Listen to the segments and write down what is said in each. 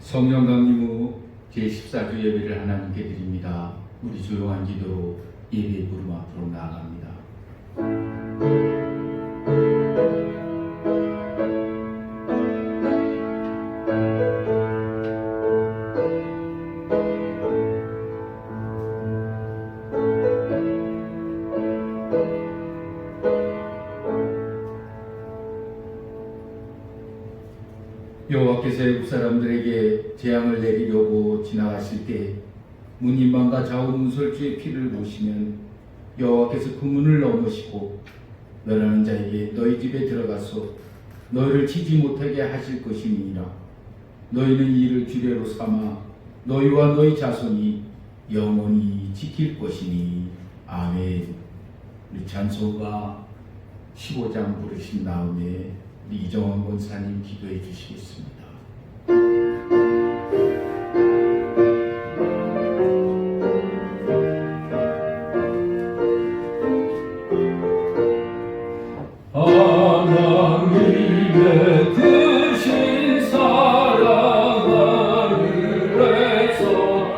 성령 강림 후 제14주 예배를 하나님께 드립니다. 우리 조용한 기도로 예배 부름 앞으로 나아갑니다. 여호와께서 애굽 사람들에게 재앙을 내리려고 지나가실 때 문인방과 좌우 문설주의 피를 보시면 여호와께서 그 문을 넘으시고 멸하는 자에게 너희 집에 들어가서 너희를 치지 못하게 하실 것이니라. 너희는 이를 규례로 삼아 너희와 너희 자손이 영원히 지킬 것이니. 아멘. 우리 찬송가 15장 부르신 다음에 이정원 권사님 기도해 주시겠습니다. 하나님의 크신 사랑 하늘에서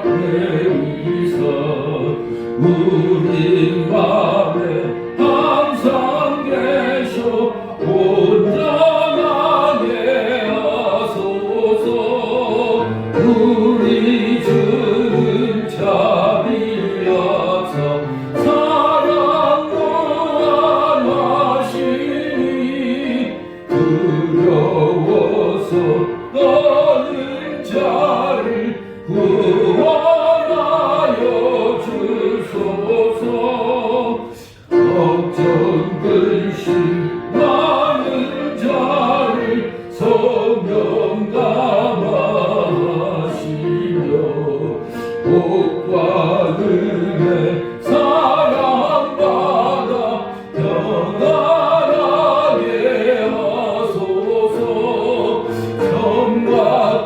내리사 우리 맘에 항상 계셔 온전하게 하소서. 우리 주는 자비하사 사랑 무한하시니 두려워서 떠는 자를 구원하여 주소서. 걱정 근심 많은 자를 성령 감화하시며 복과 은혜 사랑받아 평안하게 하소서. 처음과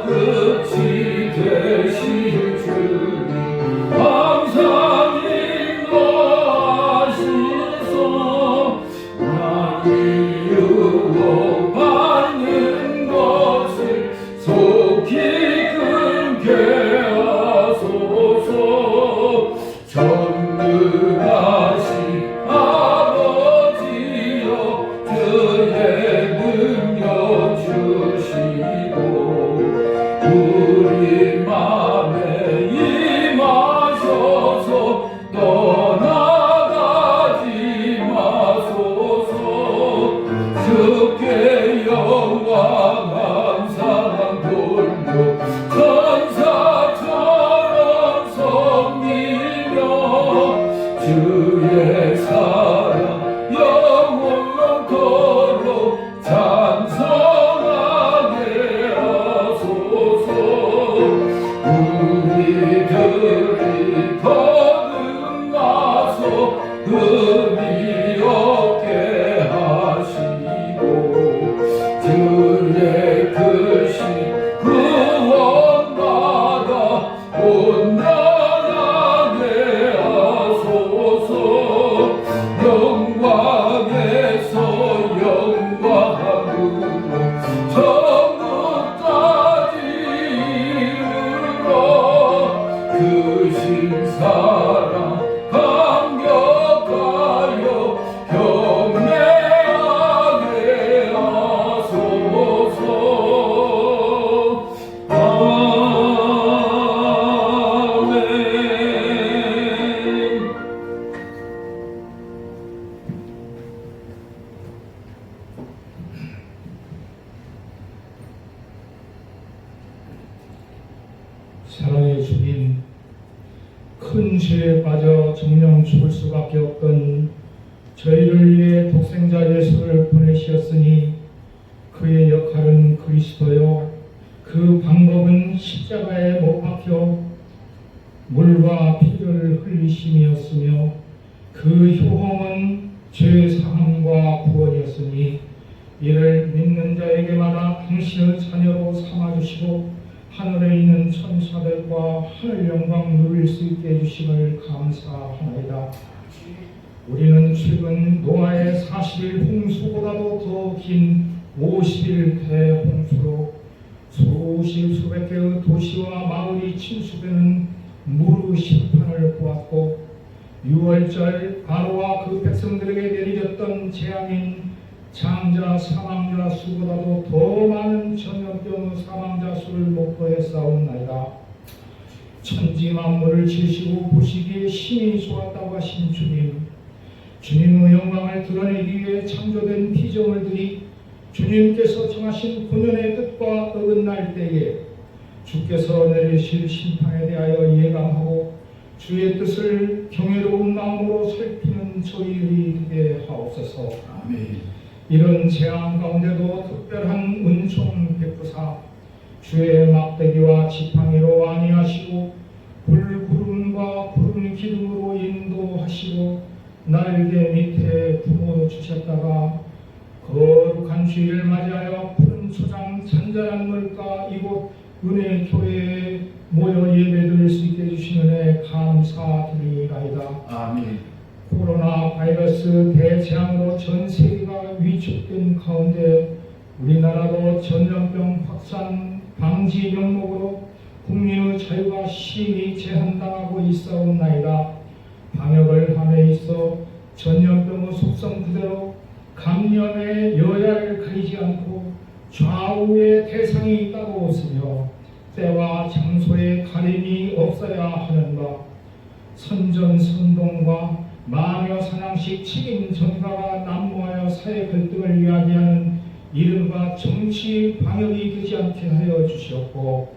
끝이 되실 주님 항상 인도하시소. 나의 유혹받는 것을 속히 끊게 하소서. 전능하신 아버지여 주의 능력 주시고 우리 맘에 임하셔서 떠나가지 마소서. 주께 영광 항상 돌려 천사처럼 섬기며 주의 사랑 영원토록 찬송하게 하소서. 우리들이 거듭나서 흠이 없게 하시고 주의 크신 구원받아 온전하게 하소서. 영광에서 영광으로 천국까지 이르러 크신 사랑 감격하여 경배하게 하소서. 아멘. 사랑의 주님, 큰 죄에 빠져 정령 죽을 수밖에 없던 저희를 위해 독생자 예수를 보내시었으니 그의 역할은 그리스도요, 그 방법은 십자가에 못 박혀 물과 피를 흘리심이었으며 그 효험은 죄 사함과 구원이었으니 이를 믿는 자에게마다 당신을 자녀로 삼아주시고 하늘에 있는 천사들과 하늘 영광 누릴 수 있게 해주심을 감사합니다. 우리는 최근 노아의 40일 홍수보다도 더 긴 50일 대홍수로 수많은 수십 수백 개의 도시와 마을이 침수되는 무르 심판을 보았고 6월절 바로와 그 백성들에게 내리졌던 재앙인 장자 사망자 수보다도 더 많은 전염병 사망자 수를 목도에 쌓았나이다. 천지 만물을 지으시고 보시기에 심히 좋았다고 하신 주님, 주님의 영광을 드러내기 위해 창조된 피조물들이 주님께서 정하신 본연의 뜻과 어긋날 때에 주께서 내리실 심판에 대하여 예감하고 주의 뜻을 경외로운 마음으로 살피는 저희들이 되게 하옵소서. 아멘. 이런 재앙 가운데도 특별한 은총 베푸사 주의 막대기와 지팡이로 안위하시고 불구름과 구름 기둥으로 인도하시고 날개 밑에 품어 주셨다가 거룩한 주일을 맞이하여 푸른 초장 잔잔한 물가 이곳 은혜 교회에 모여 예배드릴 수 있게 해주신 은혜 감사드리나이다. 아멘. 코로나 바이러스 대재앙으로 전 세계가 위축된 가운데 우리나라도 전염병 확산 방지 명목으로 국민의 자유가 심히 제한당하고 있사옵나이다. 방역을 함에 있어 전염병의 속성 그대로 감염의 여야를 가리지 않고 좌우의 대상이 따로 없으며 때와 장소의 가림이 없어야 하는 바 선전선동과 마녀 사냥식 책임 전가가 난무하여 사회 갈등을 이야기하는 이른바 정치 방역이 되지 않게 하여 주시옵고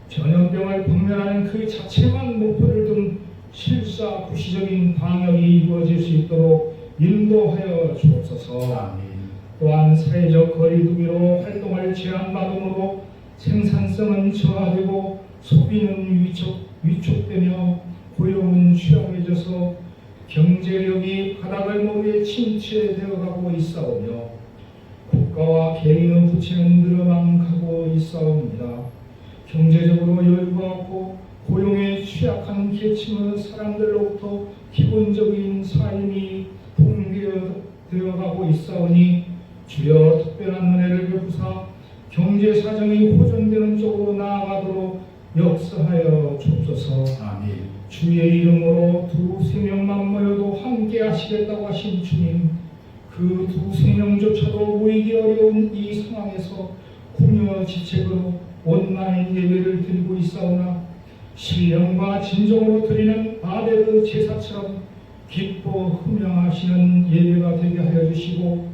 전염병을 박멸하는 그 자체만 목표를 둔 실사구시적인 방역이 이루어질 수 있도록 인도하여 주옵소서. 아멘. 또한 사회적 거리두기로 활동을 제한받음으로 생산성은 저하되고 소비는 위축되며 고용은 취약해져서 경제력이 바닥을 모르게 침체되어가고 있사오며 국가와 개인의 부채는 늘어만 가고 있사옵니다. 경제적으로 여유가 없고 고용에 취약한 계층의 사람들로부터 기본적인 삶이 붕괴되어가고 있사오니 주여 특별한 은혜를 베푸사 경제 사정이 호전되는 쪽으로 나아가도록 역사하여 주옵소서. 아멘. 주의 이름으로 두세 명만 모여도 함께 하시겠다고 하신 주님, 그 두세 명조차도 모이기 어려운 이 상황에서 궁여지책으로 온라인 예배를 드리고 있사오나 신령과 진정으로 드리는 아벨의 제사처럼 기뻐 흠양하시는 예배가 되게 하여 주시고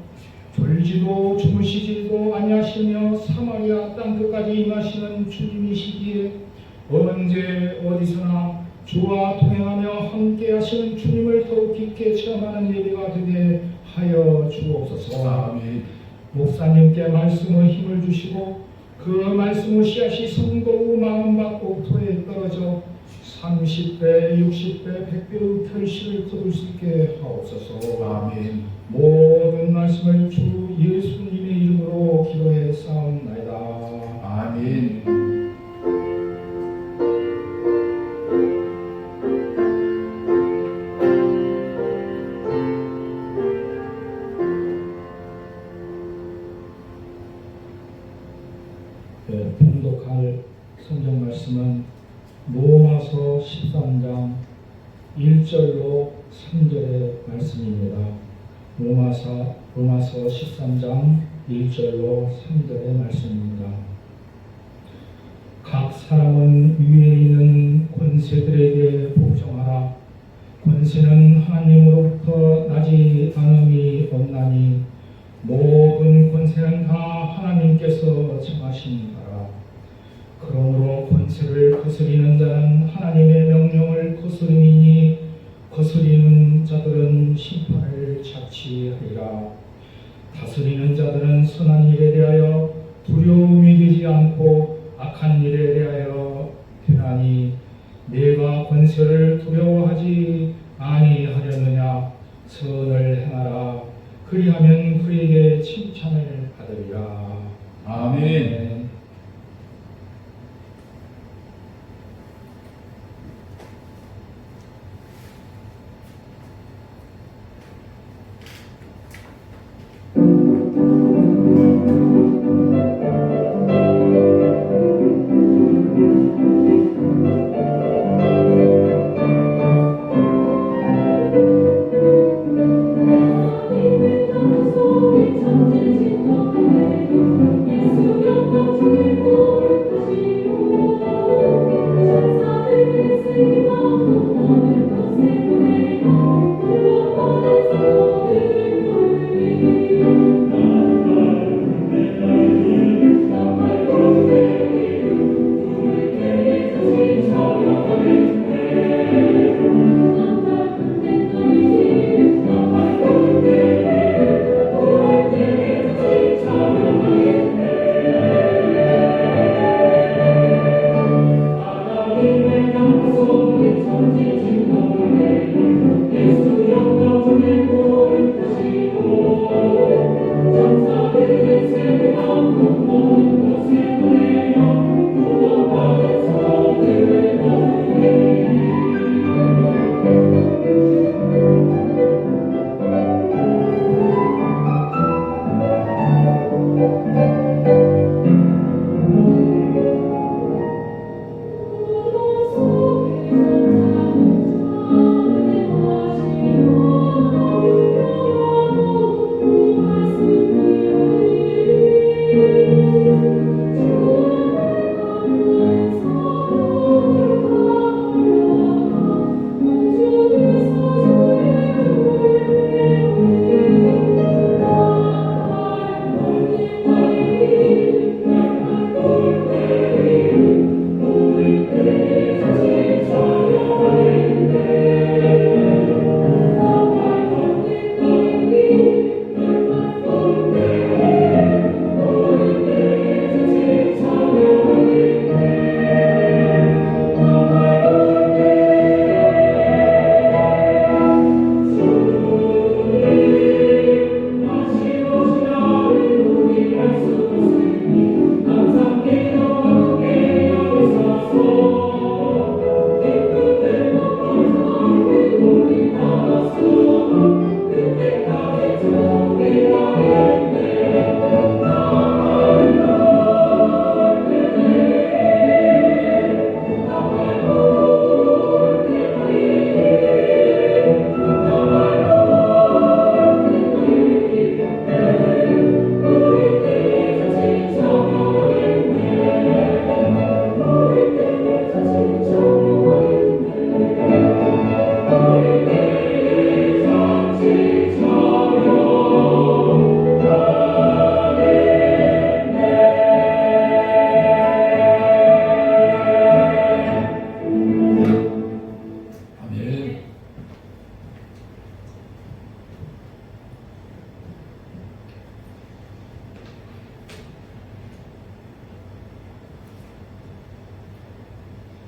졸지도 주무시지도 아니하시며 사마리아 땅끝까지 임하시는 주님이시기에 언제 어디서나 주와 동행하며 함께 하시는 주님을 더욱 깊게 체험하는 예배가 되게 하여 주옵소서. 아멘. 목사님께 말씀의 힘을 주시고 그 말씀의 씨앗이 성도의 마음 받고 토에 떨어져 30배, 60배, 100배의 결실을 거둘 수 있게 하옵소서. 아멘. 모든 말씀을 주 예수님의 이름으로 기도해 싸움나이다. 아멘. 봉독할 성경 말씀은 로마서 13장 1절로 3절의 말씀입니다. 로마서 13장 1절로 3절의 말씀입니다. 각 사람은 위에 있는 권세들에게 복종하라. 권세는 하나님으로부터 나지 않음이 없나니 모든 권세는 다 하나님께서 정하신 바라. 그러므로 권세를 거스리는 자는 하나님의 명령을 거스름이니 거스리는 자들은 심판을 자취하리라. 다스리는 자들은 선한 일에 대하여 두려움이 되지 않고 악한 일에 대하여 되나니 내가 권세를 두려워하지 아니하려느냐. 선을 행하라. 그리하면 그에게 칭찬을 받으리라. 아멘.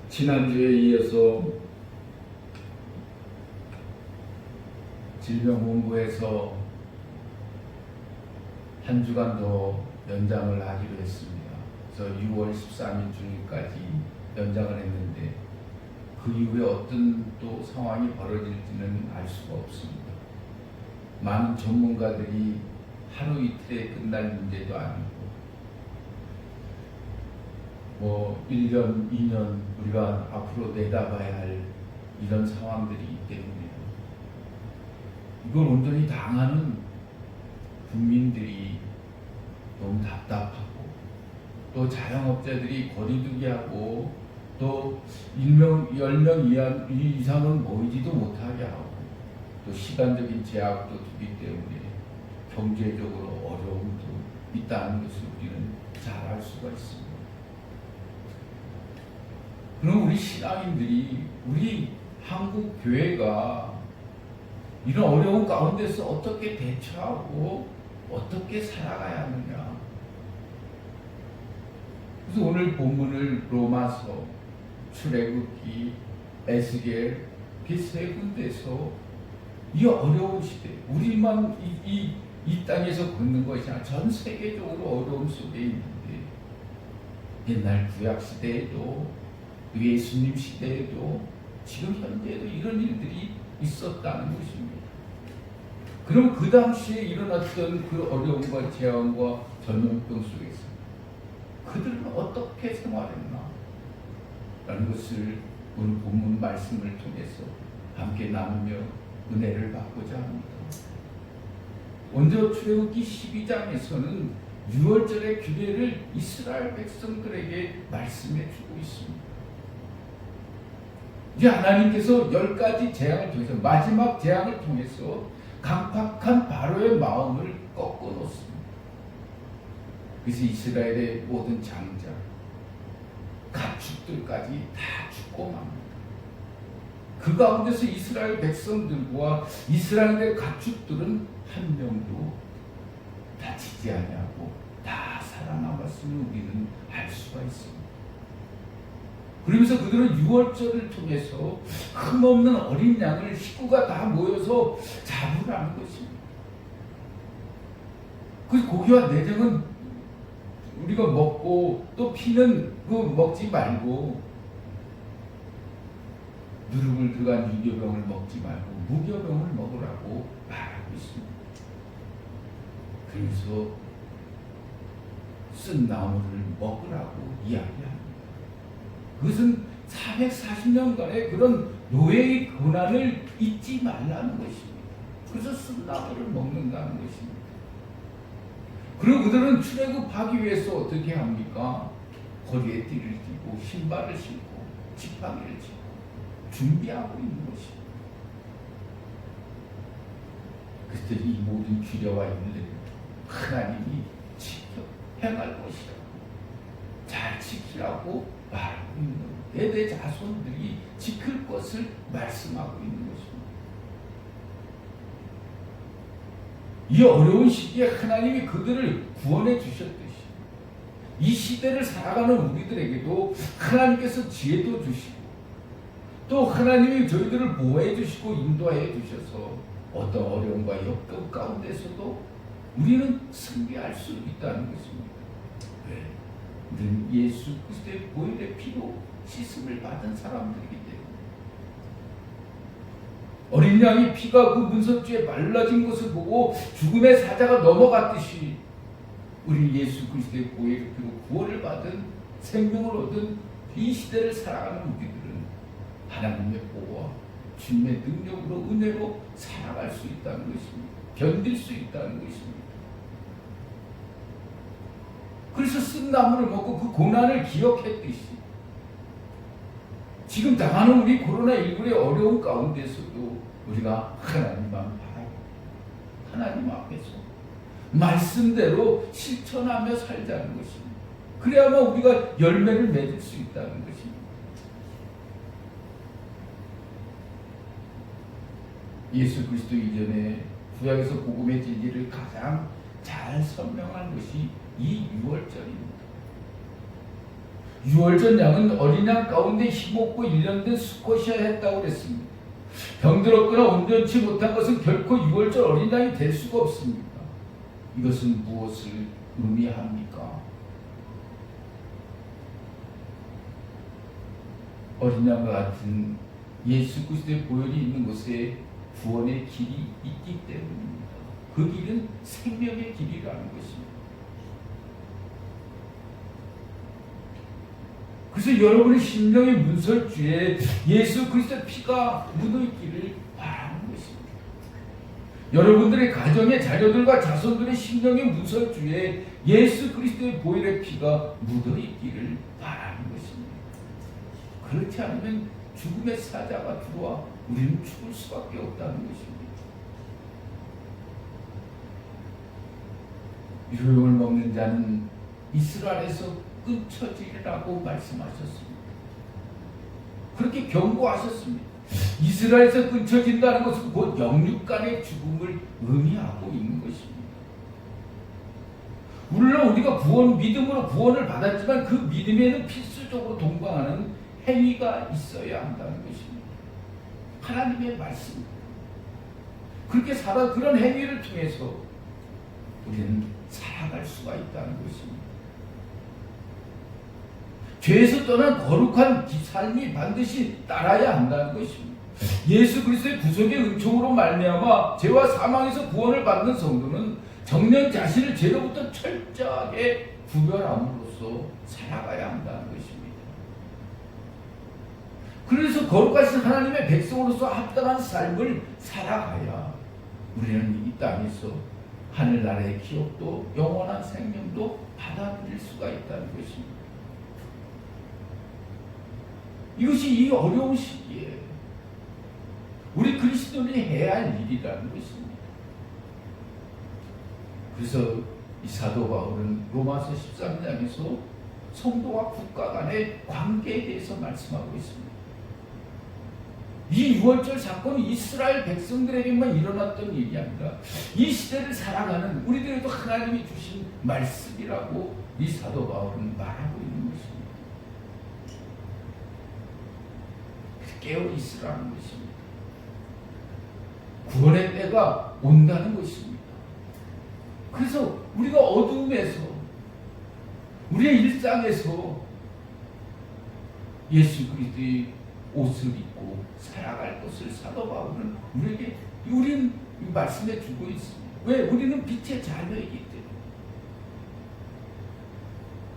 지난주에 이어서 질병본부에서 한 주간 더 연장을 하기로 했습니다. 그래서 6월 13일 주일까지 연장을 했는데 그 이후에 어떤 또 상황이 벌어질지는 알 수가 없습니다. 많은 전문가들이 하루 이틀에 끝날 문제도 아니고 1년, 2년 우리가 앞으로 내다봐야 할 이런 상황들이 있기 때문에 이걸 온전히 당하는 국민들이 너무 답답하고 또 자영업자들이 거리두기하고 또 10명 이상은 모이지도 못하게 하고 또 시간적인 제약도 두기 때문에 경제적으로 어려움도 있다는 것을 우리는 잘 알 수가 있습니다. 그럼 우리 신앙인들이 우리 한국 교회가 이런 어려운 가운데서 어떻게 대처하고 어떻게 살아가야 하느냐. 그래서 오늘 본문을 로마서, 출애굽기, 에스겔 이 세 군데서 이 어려운 시대, 우리만 이 땅에서 걷는 것이 아니라 전 세계적으로 어려움 속에 있는데 옛날 구약 시대에도 예수님 시대에도 지금 현대에도 이런 일들이 있었다는 것입니다. 그럼 그 당시에 일어났던 그 어려움과 재앙과 전염병 속에서 그들은 어떻게 생활했나? 라는 것을 오늘 본문 말씀을 통해서 함께 나누며 은혜를 받고자 합니다. 먼저 출애굽기 12장에서는 6월절의 규례를 이스라엘 백성들에게 말씀해 주고 있습니다. 이제 하나님께서 10가지 재앙을 통해서 마지막 재앙을 통해서 강팍한 바로의 마음을 꺾어 놓습니다. 그래서 이스라엘의 모든 장자, 가축들까지 다 죽고 맙니다. 그 가운데서 이스라엘 백성들과 이스라엘의 가축들은 한 명도 다치지 아니하고 다 살아남았음을 우리는 알 수가 있습니다. 그러면서 그들은 6월절을 통해서 흠없는 어린 양을 식구가 다 모여서 잡으라는 것입니다. 그 고기와 내장은 우리가 먹고 또 피는 먹지 말고 누룩을 들어간 유교병을 먹지 말고 무교병을 먹으라고 말하고 있습니다. 그래서 쓴 나무를 먹으라고 이야기합니다. 그것은 440년간의 그런 노예의 고난을 잊지 말라는 것입니다. 그래서 쓴 나무를 먹는다는 것입니다. 그리고 그들은 출애굽하기 위해서 어떻게 합니까? 허리에 띠를 띠고 신발을 신고 지팡이를 짚고 준비하고 있는 것입니다. 그때 이 모든 규례와 율례를 하나님이 지켜 행할 것이라고 잘 지키라고 말하고 있는 겁니다. 내 자손들이 지킬 것을 말씀하고 있는 것입니다. 이 어려운 시기에 하나님이 그들을 구원해 주셨듯이 이 시대를 살아가는 우리들에게도 하나님께서 지혜도 주시고 또 하나님이 저희들을 보호해 주시고 인도해 주셔서 어떤 어려움과 역경 가운데서도 우리는 승리할 수 있다는 것입니다. 왜? 늘 예수 그리스도의 보혈의 피로 씻음을 받은 사람들이기 때문에 어린 양이 피가 그 문석주에 말라진 것을 보고 죽음의 사자가 넘어갔듯이 우리 예수 그리스도의 보혈의 피로 구원을 받은 생명을 얻은 이 시대를 살아가는 우리들은 하나님의 보호와 주님의 능력으로 은혜로 살아갈 수 있다는 것입니다. 견딜 수 있다는 것입니다. 그래서 쓴 나무를 먹고 그 고난을 기억했듯이 지금 당하는 우리 코로나19의 어려운 가운데서도 우리가 하나님만 바라고 하나님 앞에서 말씀대로 실천하며 살자는 것입니다. 그래야만 우리가 열매를 맺을 수 있다는 것입니다. 예수 그리스도 이전에 구약에서 복음의 진리를 가장 잘 설명한 것이 이 6월절입니다. 유월절 양은 어린 양 가운데 힘없고 일련된 수컷이어야 했다고 그랬습니다. 병들었거나 온전치 못한 것은 결코 유월절 어린 양이 될 수가 없습니다. 이것은 무엇을 의미합니까? 어린 양과 같은 예수 그리스도의 보혈이 있는 곳에 구원의 길이 있기 때문입니다. 그 길은 생명의 길이라는 것입니다. 그래서 여러분의 심령의 문설주에 예수 그리스도의 피가 묻어있기를 바라는 것입니다. 여러분들의 가정의 자녀들과 자손들의 심령의 문설주에 예수 그리스도의 보혈의 피가 묻어있기를 바라는 것입니다. 그렇지 않으면 죽음의 사자가 들어와 우리는 죽을 수밖에 없다는 것입니다. 유효용을 먹는 자는 이스라엘에서 끊쳐지리라고 말씀하셨습니다. 그렇게 경고하셨습니다. 이스라엘에서 끊쳐진다는 것은 곧 영육간의 죽음을 의미하고 있는 것입니다. 물론 우리가 믿음으로 구원을 받았지만 그 믿음에는 필수적으로 동반하는 행위가 있어야 한다는 것입니다. 하나님의 말씀. 그렇게 그런 행위를 통해서 우리는 살아갈 수가 있다는 것입니다. 죄에서 떠난 거룩한 삶이 반드시 따라야 한다는 것입니다. 예수 그리스도의 구속의 은총으로 말미암아 죄와 사망에서 구원을 받는 성도는 정녕 자신을 죄로부터 철저하게 구별함으로써 살아가야 한다는 것입니다. 그래서 거룩하신 하나님의 백성으로서 합당한 삶을 살아가야 우리는 이 땅에서 하늘나라의 기업도 영원한 생명도 받아들일 수가 있다는 것입니다. 이것이 이 어려운 시기에 우리 그리스도인이 해야 할 일이라는 것입니다. 그래서 이 사도 바울은 로마서 13장에서 성도와 국가 간의 관계에 대해서 말씀하고 있습니다. 이 유월절 사건이 이스라엘 백성들에게만 일어났던 일이 아니라 이 시대를 살아가는 우리들에도 하나님이 주신 말씀이라고 이 사도 바울은 말하고 있는 것입니다. 깨어 있으라는 것입니다. 구원의 때가 온다는 것입니다. 그래서 우리가 어두움에서 우리의 일상에서 예수 그리스도의 옷을 입고 살아갈 것을 사도 바울은 우리는 말씀해 주고 있습니다. 왜? 우리는 빛의 자녀이기 때문에.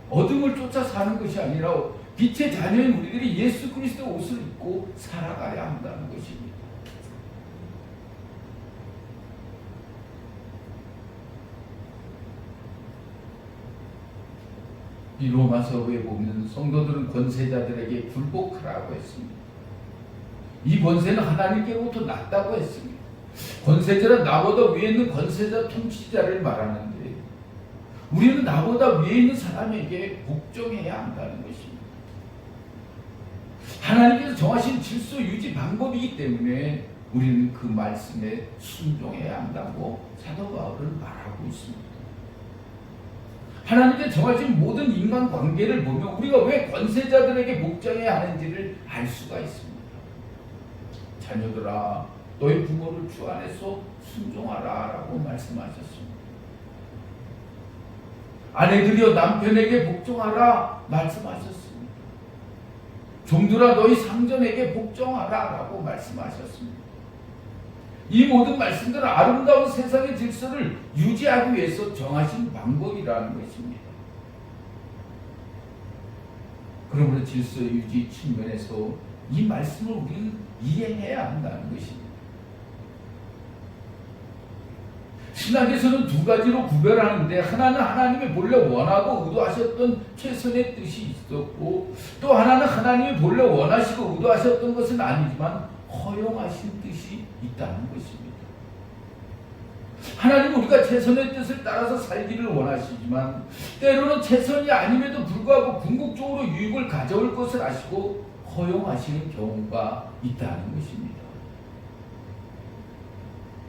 어둠을 쫓아 사는 것이 아니라 빛의 자녀인 우리들이 예수 그리스도의 옷을 입고 살아가야 한다는 것입니다. 이 로마서에 보면 성도들은 권세자들에게 굴복하라고 했습니다. 이 권세는 하나님께로부터 났다고 했습니다. 권세자는 나보다 위에 있는 권세자 통치자를 말하는데 우리는 나보다 위에 있는 사람에게 복종해야 한다는 것입니다. 하나님께서 정하신 질서 유지 방법이기 때문에 우리는 그 말씀에 순종해야 한다고 사도 바울은 말하고 있습니다. 하나님께서 정하신 모든 인간관계를 보면 우리가 왜 권세자들에게 복종해야 하는지를 알 수가 있습니다. 자녀들아 너희 부모를 주 안에서 순종하라 라고 말씀하셨습니다. 아내들이여 남편에게 복종하라 말씀하셨습니다. 종들아 너희 상전에게 복종하라 라고 말씀하셨습니다. 이 모든 말씀들은 아름다운 세상의 질서를 유지하기 위해서 정하신 방법이라는 것입니다. 그러므로 질서 유지 측면에서 이 말씀을 우리는 이해해야 한다는 것입니다. 신학에서는 두 가지로 구별하는데 하나는 하나님이 본래 원하고 의도하셨던 최선의 뜻이 있었고 또 하나는 하나님이 본래 원하시고 의도하셨던 것은 아니지만 허용하신 뜻이 있다는 것입니다. 하나님은 우리가 최선의 뜻을 따라서 살기를 원하시지만 때로는 최선이 아님에도 불구하고 궁극적으로 유익을 가져올 것을 아시고 허용하시는 경우가 있다는 것입니다.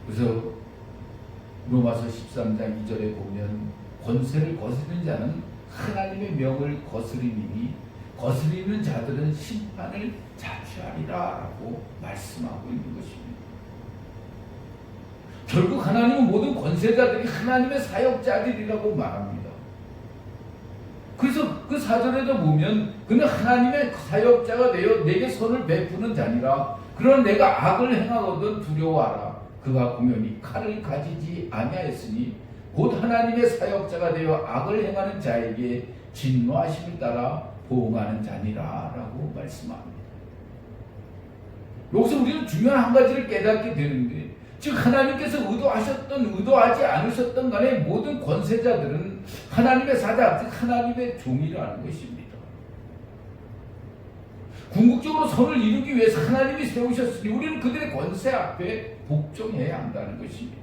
그래서 로마서 13장 2절에 보면 권세를 거스르는 자는 하나님의 명을 거스림이니 거스리는 자들은 심판을 자취하리라라고 말씀하고 있는 것입니다. 결국 하나님은 모든 권세자들이 하나님의 사역자들이라고 말합니다. 그래서 그 사절에도 보면 그는 하나님의 사역자가 되어 내게 선을 베푸는 자니라. 그러나 내가 악을 행하거든 두려워하라. 그가 공연히 칼을 가지지 아니하였으니 곧 하나님의 사역자가 되어 악을 행하는 자에게 진노하심을 따라 보응하는 자니라 라고 말씀합니다. 여기서 우리는 중요한 한 가지를 깨닫게 되는데, 즉 하나님께서 의도하셨던 의도하지 않으셨던 간에 모든 권세자들은 하나님의 사자, 즉 하나님의 종이라는 것입니다. 궁극적으로 선을 이루기 위해서 하나님이 세우셨으니 우리는 그들의 권세 앞에 복종해야 한다는 것입니다.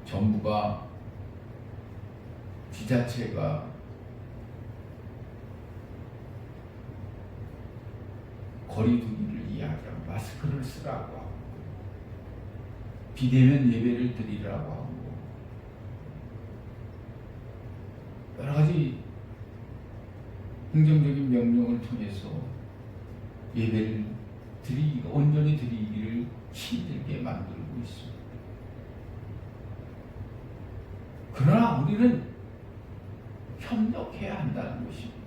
정부가, 지자체가 거리두기를 이야기하고 마스크를 쓰라고 하고 비대면 예배를 드리라고 하고 여러 가지 행정적인 명령을 통해서 예배를 드리기가 온전히 드리기를 힘들게 만들고 있습니다. 그러나 우리는 협력해야 한다는 것입니다.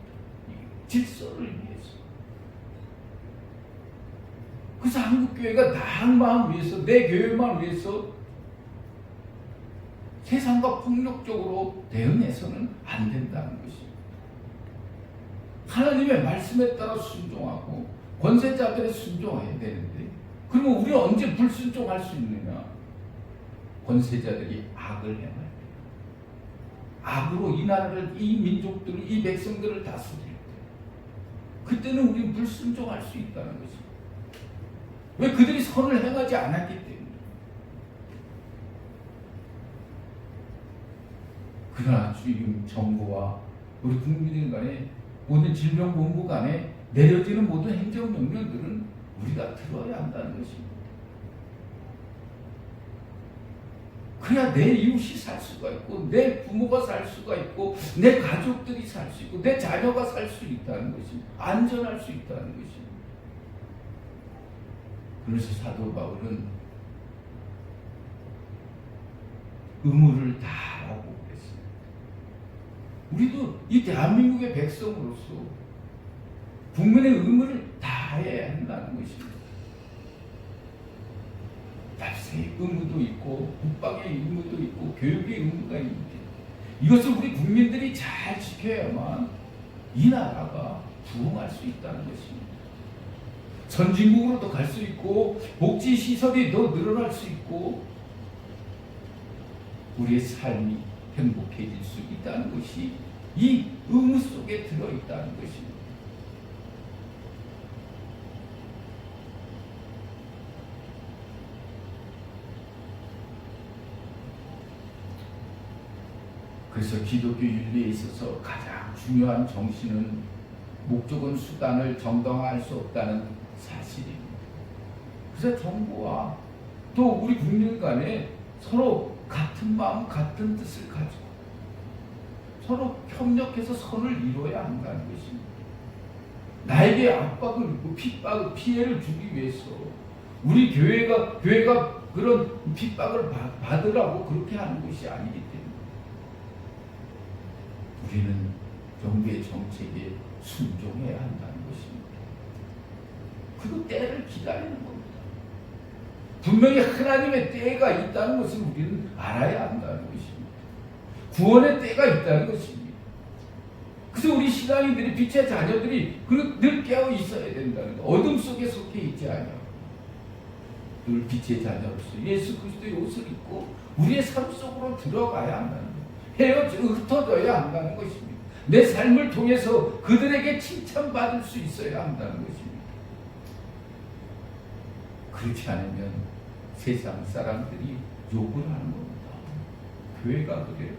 질서를 위해서. 그래서 한국교회가 나만 위해서, 내 교회만 위해서 세상과 폭력적으로 대응해서는 안 된다는 것입니다. 하나님의 말씀에 따라 순종하고 권세자들에 순종해야 되는데, 그러면 우리는 언제 불순종할 수 있느냐? 권세자들이 악을 행할 때, 악으로 이 나라를, 이 민족들을, 이 백성들을 다스릴 때, 그때는 우리는 불순종할 수 있다는 것입니다. 왜? 그들이 선을 행하지 않았기 때문에. 그러나 지금 정부와 우리 국민들 간에, 모든 질병본부 간에 내려지는 모든 행정명령들은 우리가 들어야 한다는 것입니다. 그래야 내 이웃이 살 수가 있고, 내 부모가 살 수가 있고, 내 가족들이 살 수 있고, 내 자녀가 살 수 있다는 것입니다. 안전할 수 있다는 것입니다. 그래서 사도 바울은 의무를 다하라고 그랬어요. 우리도 이 대한민국의 백성으로서 국민의 의무를 다해야 한다는 것입니다. 답세의 의무도 있고, 국방의 의무도 있고, 교육의 의무가 있는데, 이것을 우리 국민들이 잘 지켜야만 이 나라가 부흥할 수 있다는 것입니다. 선진국으로도 갈 수 있고, 복지 시설이 더 늘어날 수 있고, 우리의 삶이 행복해질 수 있다는 것이 이 의무 속에 들어있다는 것입니다. 그래서 기독교 윤리에 있어서 가장 중요한 정신은 목적은 수단을 정당화할 수 없다는 사실입니다. 그래서 정부와 또 우리 국민 간에 서로 같은 마음, 같은 뜻을 가지고 서로 협력해서 선을 이루어야 한다는 것입니다. 나에게 압박을, 핍박을, 피해를 주기 위해서 우리 교회가 그런 핍박을 받으라고 그렇게 하는 것이 아니기 때문에 우리는 정부의 정책에 순종해야 한다는 것입니다. 그 때를 기다리는 겁니다. 분명히 하나님의 때가 있다는 것을 우리는 알아야 한다는 것입니다. 구원의 때가 있다는 것입니다. 그래서 우리 신앙인들이, 빛의 자녀들이 늘 깨어 있어야 된다는 것. 어둠 속에 속해 있지 않아요. 늘 빛의 자녀로서 예수 그리스도의 옷을 입고 우리의 삶 속으로 들어가야 한다는 것. 흩어져야 한다는 것입니다. 내 삶을 통해서 그들에게 칭찬받을 수 있어야 한다는 것입니다. 그렇지 않으면 세상 사람들이 욕을 하는 겁니다. 교회가 그래요.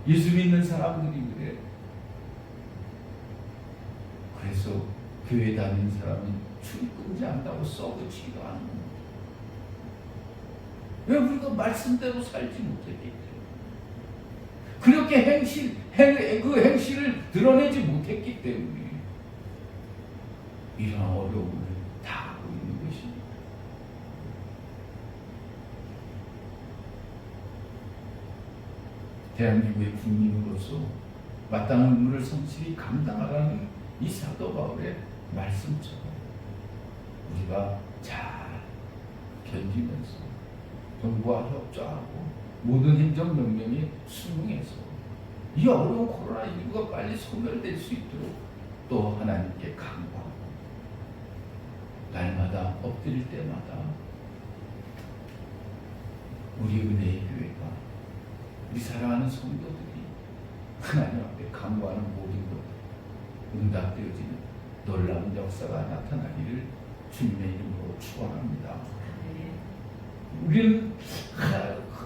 예수 믿는 사람들이 그래요. 그래서 교회 다니는 사람은 출입금지 한다고 썩어지기도 하는 겁니다. 왜? 우리가 말씀대로 살지 못했기 때문에. 그렇게 그 행실을 드러내지 못했기 때문에 이런 어려움을 당하고 있는 것입니다. 대한민국의 국민으로서 마땅한 의무를 성실히 감당하라는 이 사도 바울의 말씀처럼 우리가 잘 견디면서 정부와 협조하고 모든 행정명령에 순응해서 이 어려운 코로나19가 빨리 소멸될 수 있도록 또 하나님께 간구하고 날마다 엎드릴 때마다 우리 은혜의 교회가 우리 사랑하는 성도들이 하나님 앞에 간구하는 모든 것 응답되어지는 놀라운 역사가 나타나기를 주님의 이름으로 축원합니다.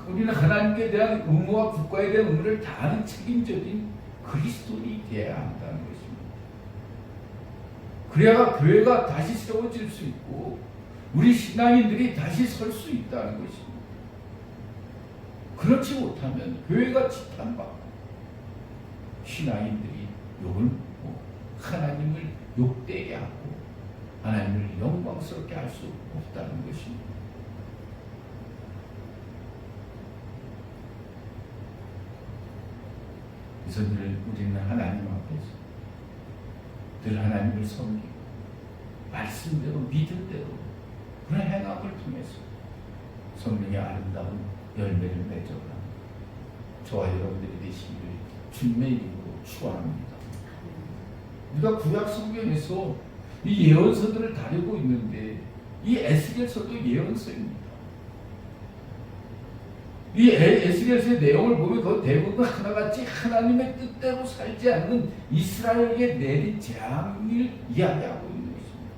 우리는 하나님께 대한 의무와 국가에 대한 의무를 다하는 책임적인 그리스도인이 되어야 한다는 것입니다. 그래야 교회가 다시 세워질 수 있고 우리 신앙인들이 다시 설 수 있다는 것입니다. 그렇지 못하면 교회가 지탄받고 신앙인들이 욕을 먹고 하나님을 욕되게 하고 하나님을 영광스럽게 할 수 없다는 것입니다. 그래서 늘 우리는 하나님 앞에서 늘 하나님을 섬기고 말씀대로 믿음대로 그런 행함을 통해서 성령의 아름다운 열매를 맺어가 저와 여러분들이 되시기를 주님의 이름으로 축원합니다. 우리가 구약 성경에서 이 예언서들을 다루고 있는데 이 에스겔서도 예언서입니다. 이 에스겔서의 내용을 보면 그 대부분 하나같이 하나님의 뜻대로 살지 않는 이스라엘에게 내린 재앙을 이야기하고 있는 것입니다.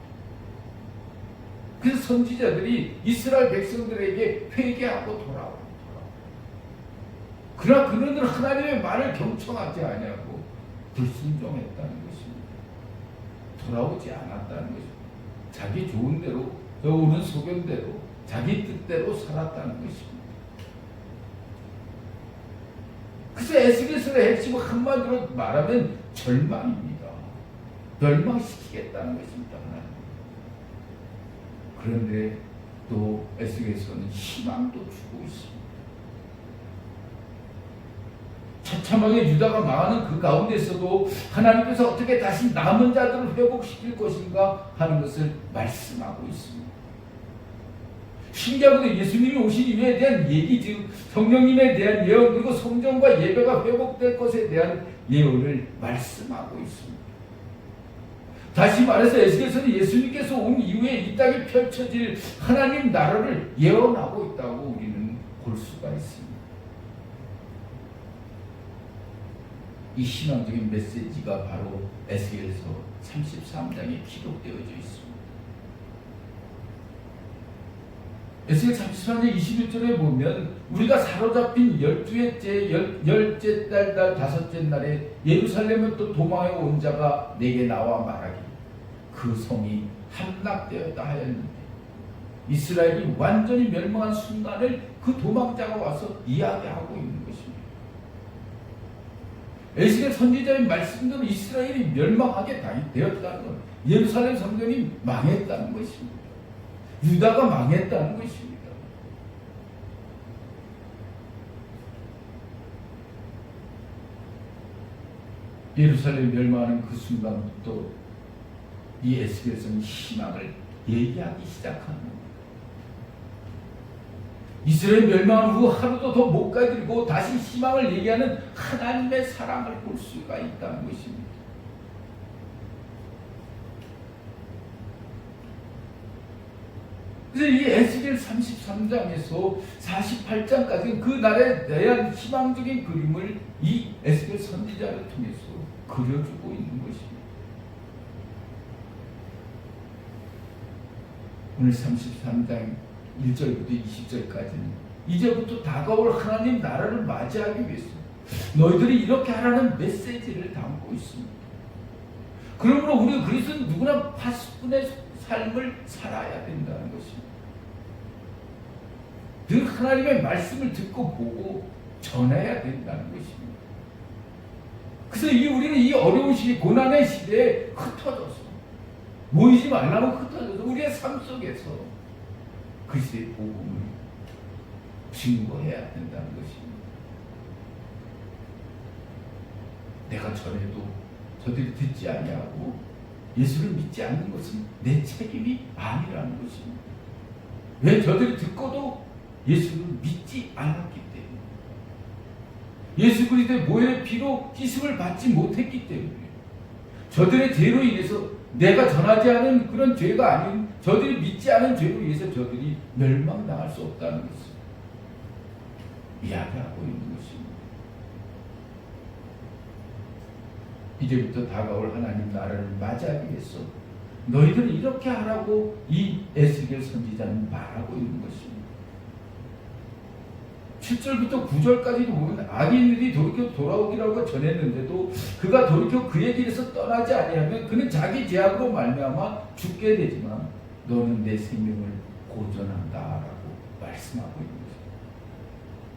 그래서 선지자들이 이스라엘 백성들에게 회개하고 돌아오고 그러나 그들은 하나님의 말을 경청하지 아니하고 불순종했다는 것입니다. 돌아오지 않았다는 것입니다. 자기 좋은 대로 오는 소견대로 자기 뜻대로 살았다는 것입니다. 그래서 에스겔서의 핵심은 한마디로 말하면 절망입니다. 멸망시키겠다는 것입니다. 하나님. 그런데 또 에스겔서는 희망도 주고 있습니다. 처참하게 유다가 망하는 그 가운데서도 하나님께서 어떻게 다시 남은 자들을 회복시킬 것인가 하는 것을 말씀하고 있습니다. 신기하게도 예수님이 오신 이유에 대한 얘기, 즉 성령님에 대한 예언, 그리고 성전과 예배가 회복될 것에 대한 예언을 말씀하고 있습니다. 다시 말해서 에스겔서는 예수님께서 온 이후에 이 땅에 펼쳐질 하나님 나라를 예언하고 있다고 우리는 볼 수가 있습니다. 이 신앙적인 메시지가 바로 에스겔서 33장에 기록되어져 있습니다. 에스겔 33장 21절에 보면 우리가 사로잡힌 12째 달 다섯째 날에 예루살렘을 또 도망해 온 자가 내게 나와 말하기 그 성이 함락되었다 하였는데 이스라엘이 완전히 멸망한 순간을 그 도망자가 와서 이야기하고 있는 것입니다. 에스겔 선지자의 말씀대로 이스라엘이 멸망하게 되었다는 것, 예루살렘 성전이 망했다는 것입니다. 유다가 망했다는 것입니다. 예루살렘이 멸망하는 그 순간부터 이 에스겔서는 희망을 얘기하기 시작하는 겁니다. 이스라엘 멸망한 후 하루도 더 못 가들고 다시 희망을 얘기하는 하나님의 사랑을 볼 수가 있다는 것입니다. 그래서 이 에스겔 33장에서 48장까지는 그 날에 대한 희망적인 그림을 이 에스겔 선지자를 통해서 그려주고 있는 것입니다. 오늘 33장 1절부터 20절까지는 이제부터 다가올 하나님 나라를 맞이하기 위해서 너희들이 이렇게 하라는 메시지를 담고 있습니다. 그러므로 우리 그리스도는 누구나 파수꾼의 삶을 살아야 된다는 것입니다. 늘 하나님의 말씀을 듣고 보고 전해야 된다는 것입니다. 그래서 우리는 이 어려운 시기, 고난의 시대에 흩어져서 모이지 말라고 흩어져서 우리의 삶 속에서 그리스도의 복음을 증거해야 된다는 것입니다. 내가 전에도 저들이 듣지 아니하고 예수를 믿지 않는 것은 내 책임이 아니라는 것입니다. 왜 저들이 듣고도 예수를 믿지 않았기 때문에, 예수 그리스도의 보혈의 피로 씻음을 받지 못했기 때문에, 저들의 죄로 인해서 내가 전하지 않은 그런 죄가 아닌 저들이 믿지 않은 죄로 인해서 저들이 멸망당할 수 없다는 것을 이야기하고 있는 것입니다. 이제부터 다가올 하나님 나라를 맞이하기 위해서 너희들은 이렇게 하라고 이 에스겔 선지자는 말하고 있는 것입니다. 7절부터 9절까지도 보면 악인들이 돌이켜 돌아오기라고 전했는데도 그가 돌이켜 그의 길에서 떠나지 아니하면 그는 자기 죄악으로 말미암아 죽게 되지만 너는 내 생명을 보존한다라고 말씀하고 있는 것입니다.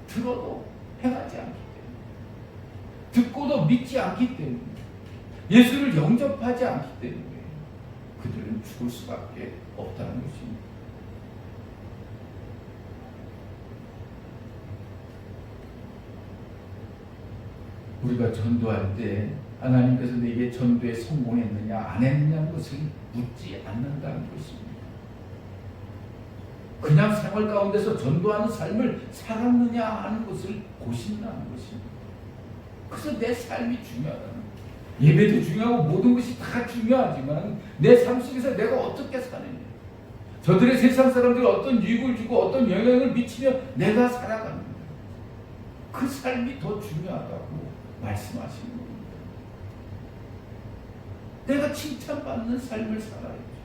들어도 행하지 않기 때문에, 듣고도 믿지 않기 때문에, 예수를 영접하지 않기 때문에 그들은 죽을 수밖에 없다는 것입니다. 우리가 전도할 때 하나님께서 내게 전도에 성공했느냐 안 했느냐는 것을 묻지 않는다는 것입니다. 그냥 생활 가운데서 전도하는 삶을 살았느냐 하는 것을 보신다는 것입니다. 그래서 내 삶이 중요하다는 거예요. 예배도 중요하고 모든 것이 다 중요하지만 내 삶 속에서 내가 어떻게 사느냐, 저들의 세상 사람들이 어떤 유익을 주고 어떤 영향을 미치며 내가 살아가는 거예요. 그 삶이 더 중요하다고 말씀하시는 겁니다. 내가 칭찬받는 삶을 살아야죠.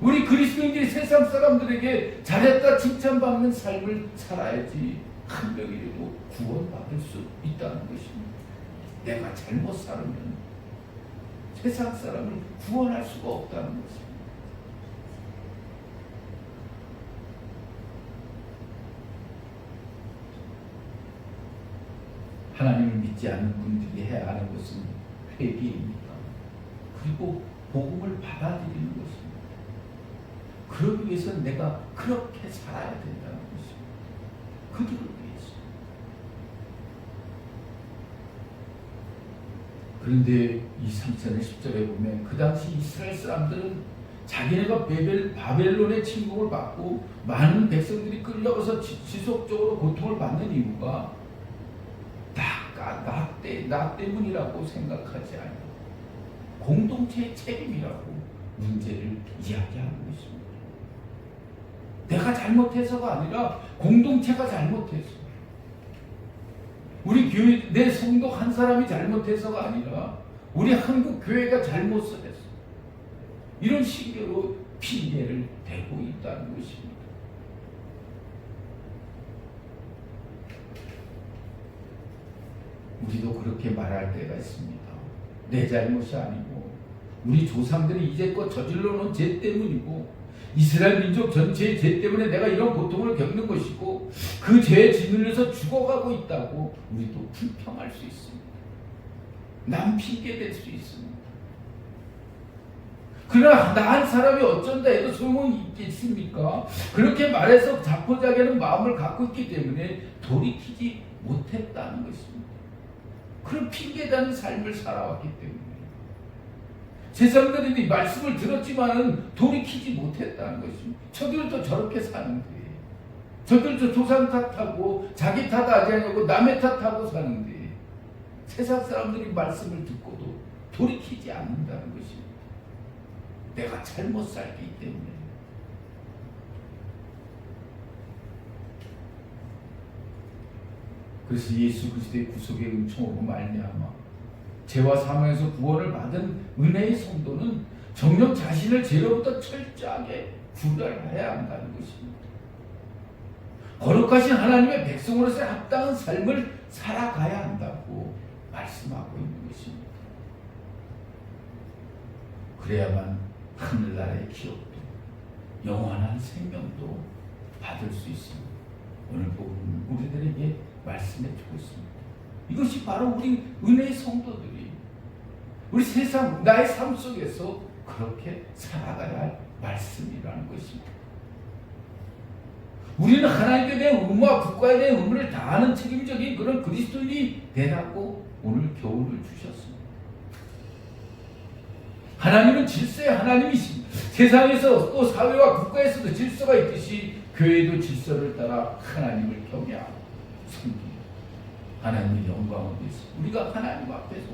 우리 그리스도인들이 세상 사람들에게 잘했다 칭찬받는 삶을 살아야지 한 명이라도 구원받을 수 있다는 것입니다. 내가 잘못 살면 세상 사람을 구원할 수가 없다는 것입니다. 하나님을 믿지 않는 분들이 해야 하는 것은 회개입니다. 그리고 복음을 받아들이는 것입니다. 그러기 위해서는 내가 그렇게 살아야 된다는 것입니다. 그들을 위해서. 그런데 이 3절의 10절에 보면 그 당시 이스라엘 사람들은 자기네가 바벨론의 침공을 받고 많은 백성들이 끌려가서 지속적으로 고통을 받는 이유가 나 때문이라고 생각하지 않아요. 공동체의 책임이라고 문제를 이야기하는 것입니다. 내가 잘못해서가 아니라 공동체가 잘못해서, 우리 교회 내 성도 한 사람이 잘못해서가 아니라 우리 한국 교회가 잘못해서 이런 식으로 핑계를 대고 있다는 것입니다. 우리도 그렇게 말할 때가 있습니다. 내 잘못이 아니고 우리 조상들이 이제껏 저질러 놓은 죄 때문이고 이스라엘 민족 전체의 죄 때문에 내가 이런 고통을 겪는 것이고 그 죄에 짓눌려서 죽어가고 있다고 우리도 불평할 수 있습니다. 남 핑계댈 수 있습니다. 그러나 나 한 사람이 어쩐다 해도 소용이 있겠습니까? 그렇게 말해서 자포자기하는 마음을 갖고 있기 때문에 돌이키지 못했다는 것입니다. 그런 핑계다는 삶을 살아왔기 때문에 세상들이 말씀을 들었지만은 돌이키지 못했다는 것입니다. 저들도 저렇게 사는데, 저들도 조상 탓하고 자기 탓하지 않고 남의 탓하고 사는데 세상 사람들이 말씀을 듣고도 돌이키지 않는다는 것입니다. 내가 잘못 살기 때문에. 그래서 예수 그리스도의 구속의 은총으로 말미암아 죄와 사망에서 구원을 받은 은혜의 성도는 정녕 자신을 죄로부터 철저하게 구별해야 한다는 것입니다. 거룩하신 하나님의 백성으로서 합당한 삶을 살아가야 한다고 말씀하고 있는 것입니다. 그래야만 하늘나라의 기업도 영원한 생명도 받을 수 있습니다. 오늘 복음은 우리들에게 말씀해 주고 있습니다. 이것이 바로 우리 은혜의 성도들이 우리 세상 나의 삶 속에서 그렇게 살아가야 할 말씀이라는 것입니다. 우리는 하나님께 대한 의무와 국가에 대한 의무를 다하는 책임적인 그런 그리스도인이 되라고 오늘 교훈을 주셨습니다. 하나님은 질서의 하나님이십니다. 세상에서 또 사회와 국가에서도 질서가 있듯이 교회도 질서를 따라 하나님을 경외하고 섬기고 하나님의 영광을 위해서 우리가 하나님 앞에서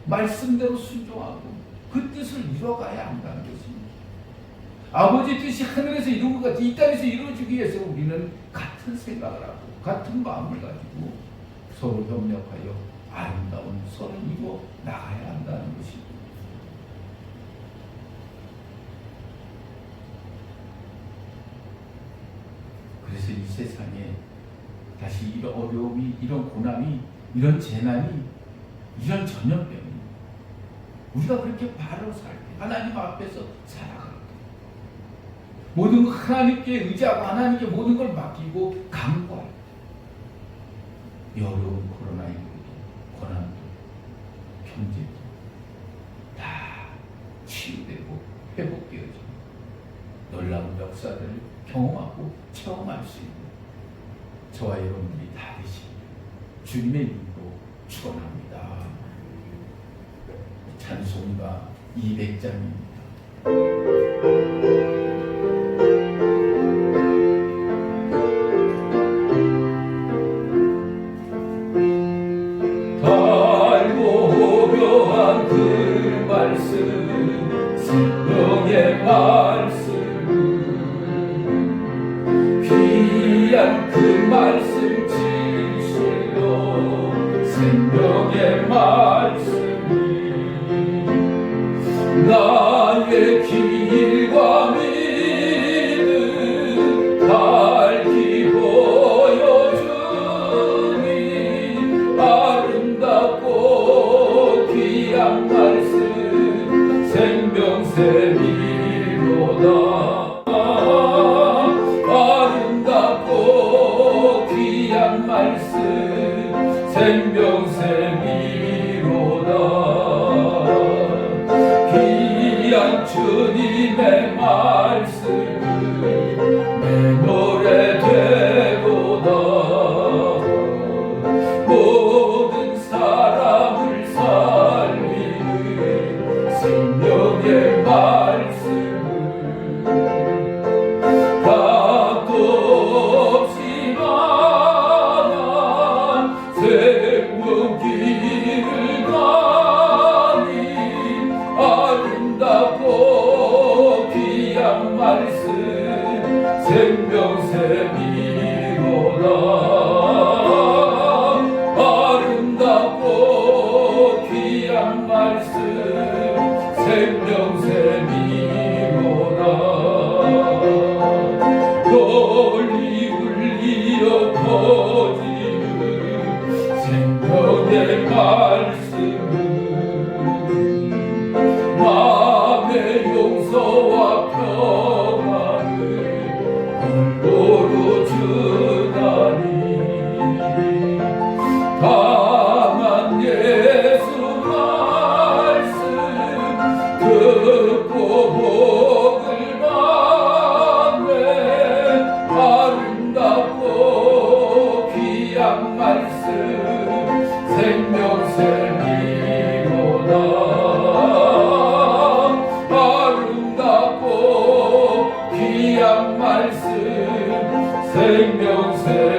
말씀대로 순종하고 그 뜻을 이뤄가야 한다는 것입니다. 아버지 뜻이 하늘에서 이루고 같이 이 땅에서 이루어지기 위해서 우리는 같은 생각을 하고 같은 마음을 가지고 서로 협력하여 아름다운 선을 이루어 나가야 한다는 것입니다. 그래서 이 세상에 다시 이런 어려움이, 이런 고난이, 이런 재난이, 이런 전염병이 우리가 그렇게 바로 살 때 하나님 앞에서 살아갈 때 모든 걸 하나님께 의지하고 하나님께 모든 걸 맡기고 강구할 때 이 어려운 코로나19도 고난도 경제도 다 치유되고 회복되어지고 놀라운 역사들을 경험하고 체험할 수 있는 저와 여러분들이 다 되시길 주님의 이름으로 축원합니다. 찬송가 200장입니다. 달고 묘한 그 말씀 생명의 말씀 귀한 그 말씀 진실로 생명의 말씀이 나의 길과 믿음 밝히 보여주니 아름답고 귀한 말씀 생명샘이로다. 아름답고 귀한 말씀 생명샘이로다. 귀한 주님의 말씀을 내 노래 되도다. 모든 사람을 살리는 생명의 말씀을 값도 없이 나가 생명 길을 가니 아름답고 귀한 말씀 생명샘이로다. 아름답고 귀한 말씀 생명샘이로다. 널리 울리어 퍼지는 생명의 말씀은 마음의 용서와 평안을 골고루 주나니 강한 예수 말씀 듣고 복을 받네. 아름답고 귀한 말씀 생명샘이로다. 아름답고 귀한 말씀 생명샘이로다.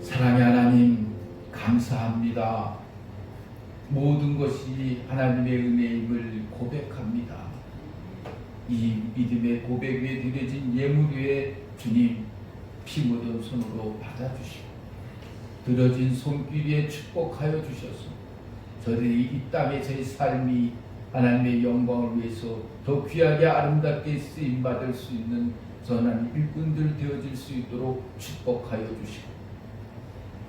사랑의 하나님 감사합니다. 모든 것이 하나님의 은혜임을 고백합니다. 이 믿음의 고백 위에 드려진 예물 위에 주님 피 묻은 손으로 받아주시고 들어진 손길 위에 축복하여 주셔서 저들이 이 땅의 제 삶이 하나님의 영광을 위해서 더 귀하게 아름답게 쓰임받을 수 있는 선한 일꾼들 되어질 수 있도록 축복하여 주시고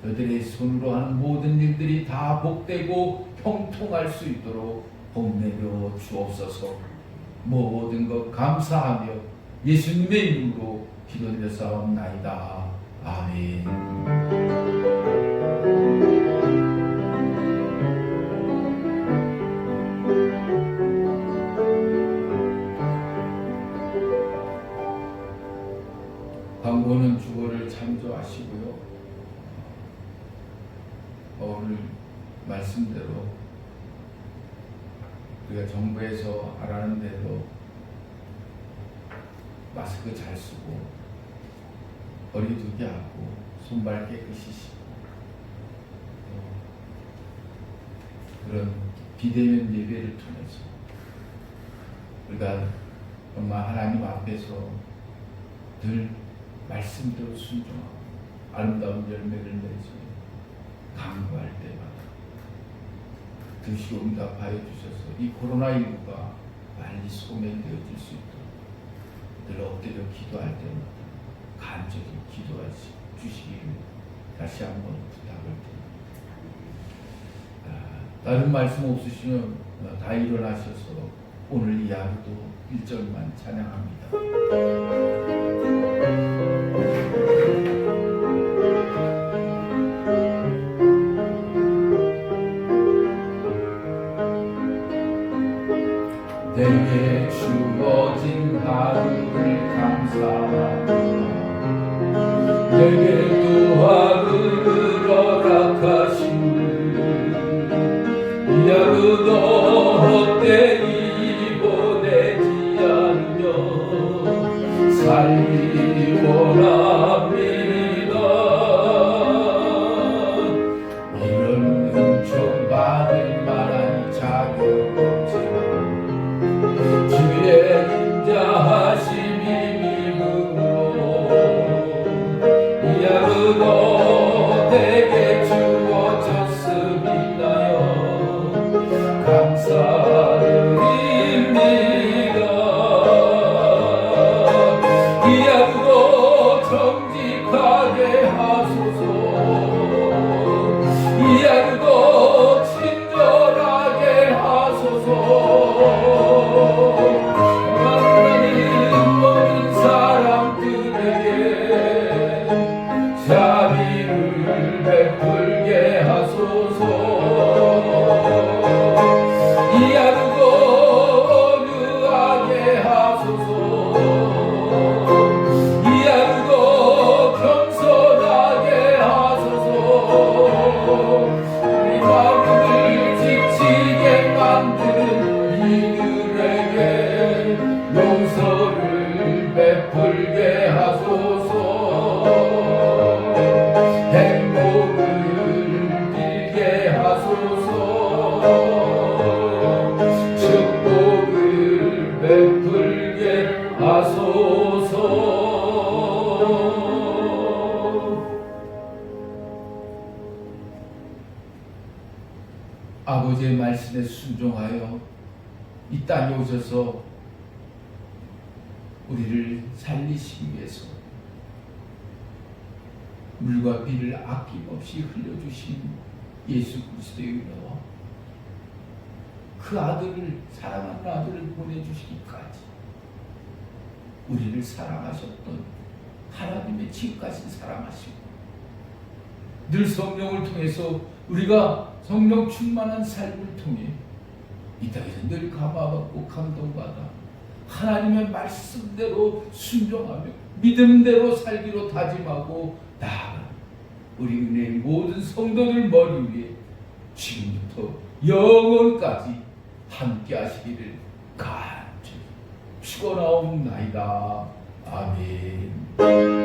저들의 손으로 하는 모든 일들이 다 복되고 형통할 수 있도록 복 내려 주옵소서. 모든 것 감사하며 예수님의 이름으로 기도드렸사옵나이다. 아멘. 광고는 주거를 참조하시고요. 오늘 말씀대로 우리가 정부에서 하라는 대로 마스크 잘 쓰고 거리두기 하고 손발 깨끗이 씻고 그런 비대면 예배를 통해서 우리가 정말 하나님 앞에서 늘 말씀대로 순종하고 아름다운 열매를 내지 강구할 때마다 드시고 응답하여 주셔서 이 코로나19가 빨리 소멸되어질 수 있도록 늘 엎드려 기도할 때마다 간절히 기도해 주시기를 다시 한번 부탁을 드립니다. 다른 말씀 없으시면 다 일어나셔서 오늘 이 하루도 1절만 찬양합니다. 내게 주어진 하루를 감사하며 내게 또 하루를 허락하시니 이 하루도 헛되이 보내지 않으며 살기 원합니다. 이런 은총 받을 만한 자격 없지만 주의 인자하심이 믿음으로 이 하루도 내게 주어졌음이나요 감사드립니다. 이 하루도 정직하게 하소서. 이 하루도 친절하게 하소서. 모든 사람들에게 자비를 베풀게 하소서. 이 하루도 유하게 하소서. 이 하루도 겸손하게 하소서. 우리 마음을 지치게 만드는 이들에게 용서를 베풀게 하소서. 행복을 빌게 하소서. 축복을 베풀게 하소서. 아버지의 말씀에 순종하여 이 땅에 오셔서 우리를 살리시기 위해서 물과 비를 아낌없이 흘려주신 예수 그리스도의 은혜와 그 아들을 사랑하는 아들을 보내주시기까지 우리를 사랑하셨던 하나님의 지금까지 사랑하시고 늘 성령을 통해서 우리가 성령 충만한 삶을 통해 이 땅에서 늘 감화받고 감동받아 하나님의 말씀대로 순종하며 믿음대로 살기로 다짐하고 나아가 우리 은혜의 모든 성도들 머리 위에 지금부터 영원까지 함께 하시기를 간절히 축원하옵나이다. 아멘.